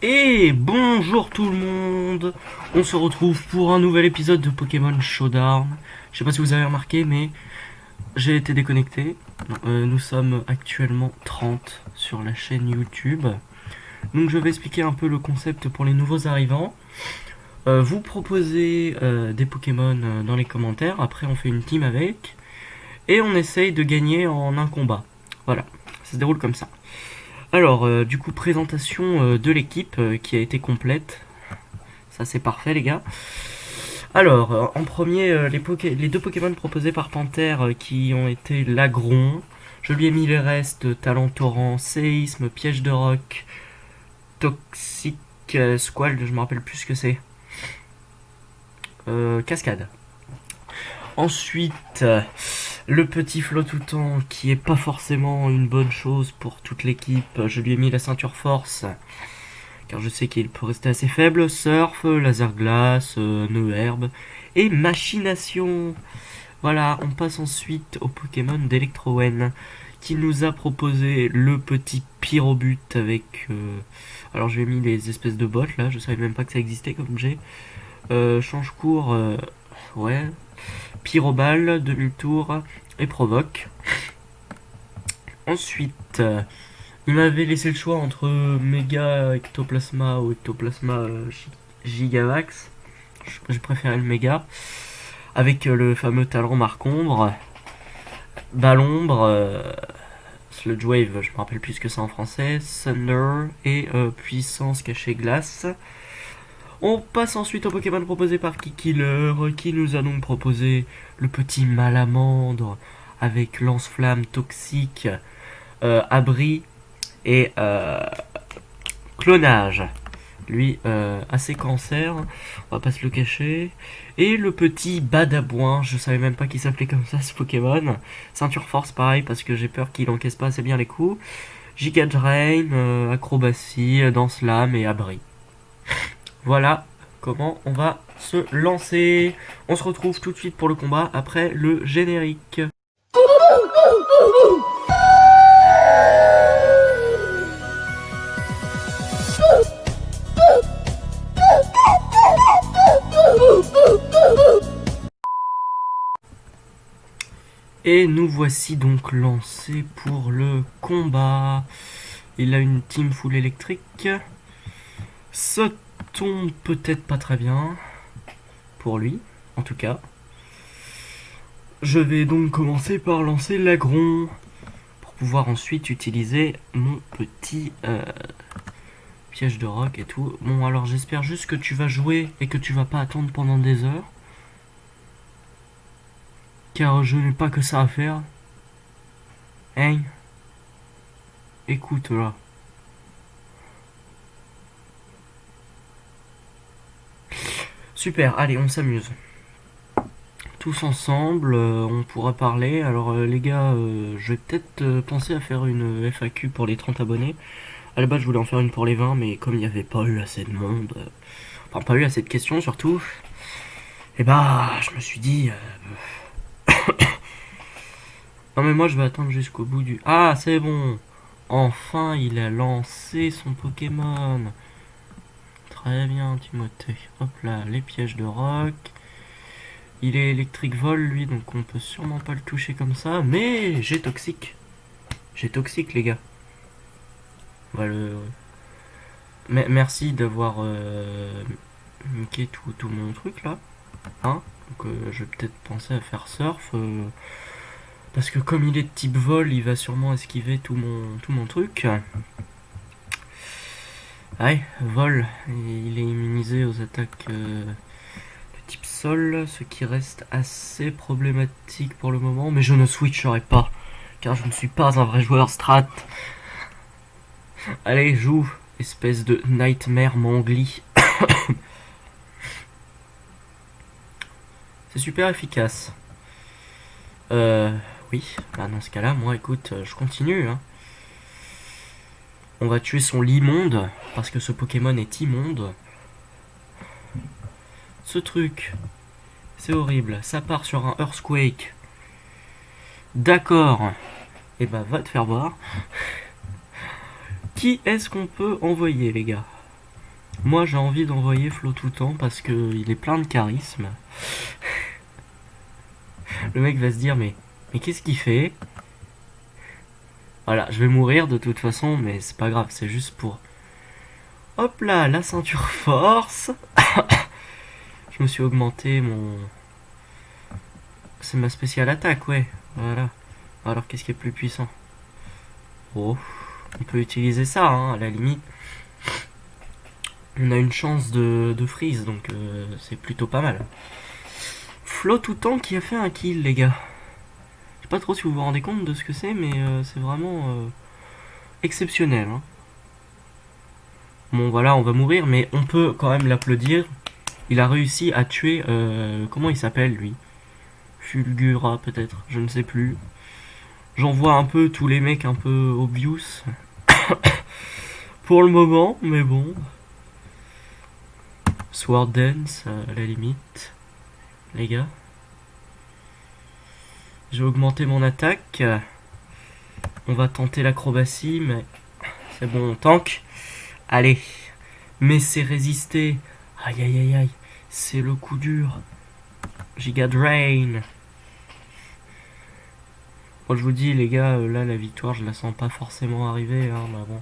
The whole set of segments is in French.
Et bonjour tout le monde. On se retrouve pour un nouvel épisode de Pokémon Showdown. Je sais pas si vous avez remarqué, mais j'ai été déconnecté. Nous sommes actuellement 30 sur la chaîne YouTube. Donc je vais expliquer un peu le concept pour les nouveaux arrivants. Vous proposez des Pokémon dans les commentaires. Après on fait une team avec. Et on essaye de gagner en un combat. Voilà, ça se déroule comme ça. Alors, du coup, présentation de l'équipe qui a été complète. Ça, c'est parfait, les gars. Alors, en premier, les deux Pokémon proposés par Panthère qui ont été Lagron. Je lui ai mis les restes Talent Torrent, Séisme, Piège de Roc, Toxic Squall, je me rappelle plus ce que c'est. Cascade. Ensuite, le petit Flottoutan qui est pas forcément une bonne chose pour toute l'équipe. Je lui ai mis la ceinture force car je sais qu'il peut rester assez faible. Surf, laser glace, nœud herbe et machination. Voilà, on passe ensuite au Pokémon d'Electrowen qui nous a proposé le petit Pyrobut avec... alors je lui ai mis les espèces de bottes là, je savais même pas que ça existait comme j'ai. Change court, ouais. Pyroball, demi-tour et provoque. Ensuite, il m'avait laissé le choix entre Méga Ectoplasma ou Ectoplasma Gigavax. J'ai préféré le Méga. Avec le fameux talent Marc-Ombre, Ballombre, Sludge Wave, je me rappelle plus ce que c'est en français, Thunder et Puissance cachée glace. On passe ensuite au Pokémon proposé par Kikiller, qui nous a donc proposé le petit Malamandre avec lance-flamme toxique, abri et clonage. Lui, assez cancer, on va pas se le cacher. Et le petit Badabouin, je savais même pas qu'il s'appelait comme ça ce Pokémon. Ceinture force, pareil, parce que j'ai peur qu'il encaisse pas assez bien les coups. Giga Drain, acrobatie, danse lame et abri. Voilà comment on va se lancer. On se retrouve tout de suite pour le combat après le générique. Et nous voici donc lancés pour le combat. Il a une team full électrique. Ça tombe peut-être pas très bien. Pour lui, en tout cas. Je vais donc commencer par lancer l'agron. Pour pouvoir ensuite utiliser mon petit piège de roc et tout. Bon, alors j'espère juste que tu vas jouer et que tu vas pas attendre pendant des heures. Car je n'ai pas que ça à faire. Hein? Écoute là. Super, allez, on s'amuse. Tous ensemble, on pourra parler. Alors les gars, je vais peut-être penser à faire une FAQ pour les 30 abonnés. À la base, je voulais en faire une pour les 20, mais comme il n'y avait pas eu assez de monde, enfin pas eu assez de questions surtout, et bah je me suis dit... non mais moi je vais attendre jusqu'au bout du... Ah, c'est bon. Enfin, il a lancé son Pokémon. Très bien, Timothée. Hop là, les pièges de roc. Il est électrique vol, lui, donc on peut sûrement pas le toucher comme ça. Mais j'ai toxique. J'ai toxique, les gars. On va le... Merci d'avoir niqué tout mon truc, là. Hein, donc je vais peut-être penser à faire surf. Parce que comme il est de type vol, il va sûrement esquiver tout mon truc. Ouais, vol. Il est immunisé aux attaques de type sol, ce qui reste assez problématique pour le moment. Mais je ne switcherai pas, car je ne suis pas un vrai joueur strat. Allez, joue, espèce de nightmare mangli. C'est super efficace. Oui, bah dans ce cas-là, moi, écoute, je continue, hein. On va tuer son immonde, parce que ce Pokémon est immonde. Ce truc, c'est horrible. Ça part sur un Earthquake. D'accord. Et bah, va te faire voir. Qui est-ce qu'on peut envoyer, les gars? Moi j'ai envie d'envoyer Flo tout le temps parce que il est plein de charisme. Le mec va se dire mais qu'est-ce qu'il fait? Voilà, je vais mourir de toute façon, mais c'est pas grave, c'est juste pour... Hop là, la ceinture force. Je me suis augmenté mon... C'est ma spéciale attaque, ouais. Voilà. Alors qu'est-ce qui est plus puissant? Oh, on peut utiliser ça, hein, à la limite. On a une chance de freeze, donc c'est plutôt pas mal. Flo tout temps qui a fait un kill, les gars. Je sais pas trop si vous vous rendez compte de ce que c'est, mais c'est vraiment exceptionnel. Hein. Bon, voilà, on va mourir, mais on peut quand même l'applaudir. Il a réussi à tuer... comment il s'appelle, lui? Fulgura, peut-être, je ne sais plus. J'en vois un peu tous les mecs un peu obvious. Pour le moment, mais bon. Sword Dance, à la limite. Les gars. J'ai augmenté mon attaque. On va tenter l'acrobatie, mais... C'est bon, on tank. Allez. Mais c'est résister. Aïe aïe aïe aïe. C'est le coup dur. Giga Drain. Moi je vous dis les gars, là la victoire je la sens pas forcément arriver, hein, mais bon.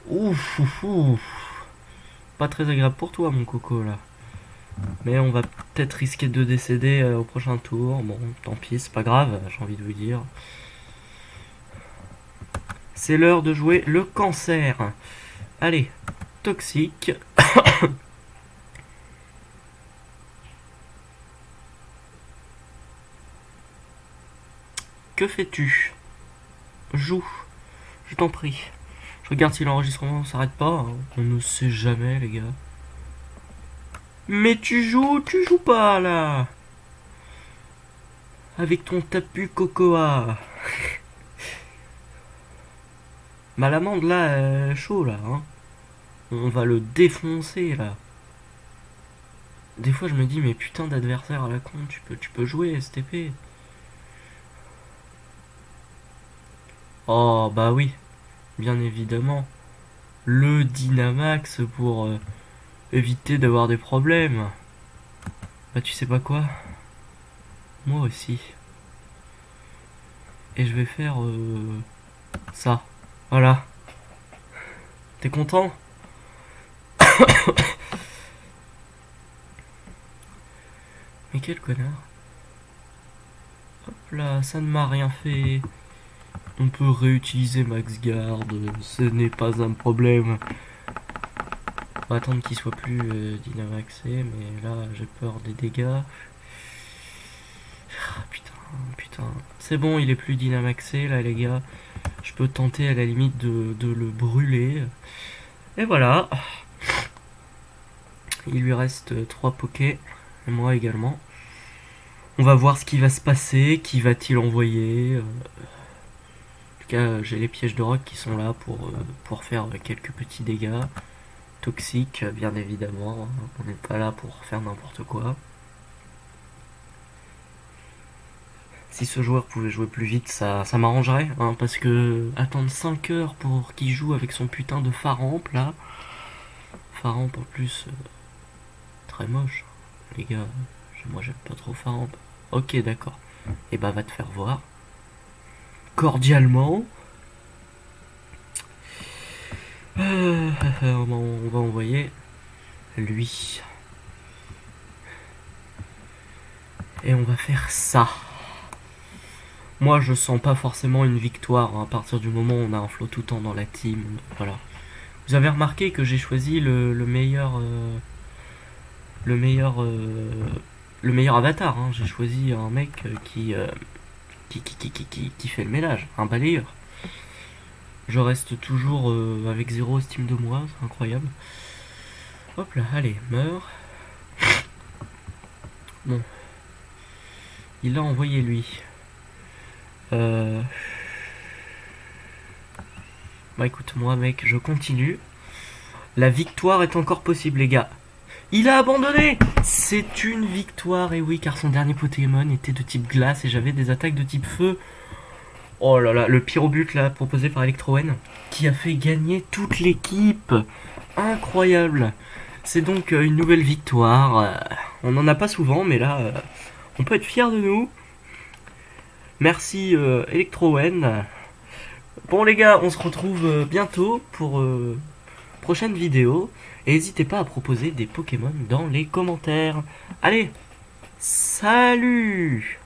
Ouf, ouf, ouf. Pas très agréable pour toi mon coco là. Mais on va peut-être risquer de décéder au prochain tour. Bon, tant pis, c'est pas grave, j'ai envie de vous dire. C'est l'heure de jouer le cancer. Allez, toxique. Que fais-tu? Joue, je t'en prie. Je regarde si l'enregistrement s'arrête pas. Hein. On ne sait jamais, les gars. Mais tu joues pas là. Avec ton tapu cocoa. Malamande là, chaud là. Hein. On va le défoncer là. Des fois je me dis mais putain d'adversaire à la con, tu peux jouer STP. Oh bah oui, bien évidemment. Le Dynamax pour éviter d'avoir des problèmes. Bah tu sais pas quoi? Moi aussi. Et je vais faire ça. Voilà. T'es content? Mais quel connard. Hop là, ça ne m'a rien fait. On peut réutiliser Max Guard, ce n'est pas un problème. On va attendre qu'il soit plus Dynamaxé, mais là j'ai peur des dégâts. Ah, putain. C'est bon, il est plus Dynamaxé là les gars. Je peux tenter à la limite de le brûler. Et voilà. Il lui reste 3 pokés. Et moi également. On va voir ce qui va se passer. Qui va-t-il envoyer En tout cas, j'ai les pièges de roc qui sont là pour faire quelques petits dégâts. Toxiques, bien évidemment. On n'est pas là pour faire n'importe quoi. Si ce joueur pouvait jouer plus vite, ça m'arrangerait. Hein, parce que attendre 5 heures pour qu'il joue avec son putain de Faramp, là. Faramp en plus, très moche. Les gars, moi j'aime pas trop Faramp. Ok, d'accord. Et bah va te faire voir. Cordialement. On va envoyer lui. Et on va faire ça. Moi je sens pas forcément une victoire hein, à partir du moment où on a un Flo tout temps dans la team. Voilà. Vous avez remarqué que j'ai choisi le meilleur le meilleur avatar. Hein. J'ai choisi un mec qui fait le ménage, un balayeur. Je reste toujours avec zéro estime de moi, c'est incroyable. Hop là, allez, meurs. Bon. Il a envoyé lui. Bah écoute, moi mec, je continue. La victoire est encore possible les gars. Il a abandonné. C'est une victoire, et oui, car son dernier Pokémon était de type glace et j'avais des attaques de type feu. Oh là là, le pyrobut là, proposé par Electrowen, qui a fait gagner toute l'équipe. incroyable. C'est donc une nouvelle victoire. On n'en a pas souvent, mais là, on peut être fier de nous. Merci Electrowen. Bon les gars, on se retrouve bientôt pour prochaine vidéo. Et n'hésitez pas à proposer des Pokémon dans les commentaires. Allez, salut!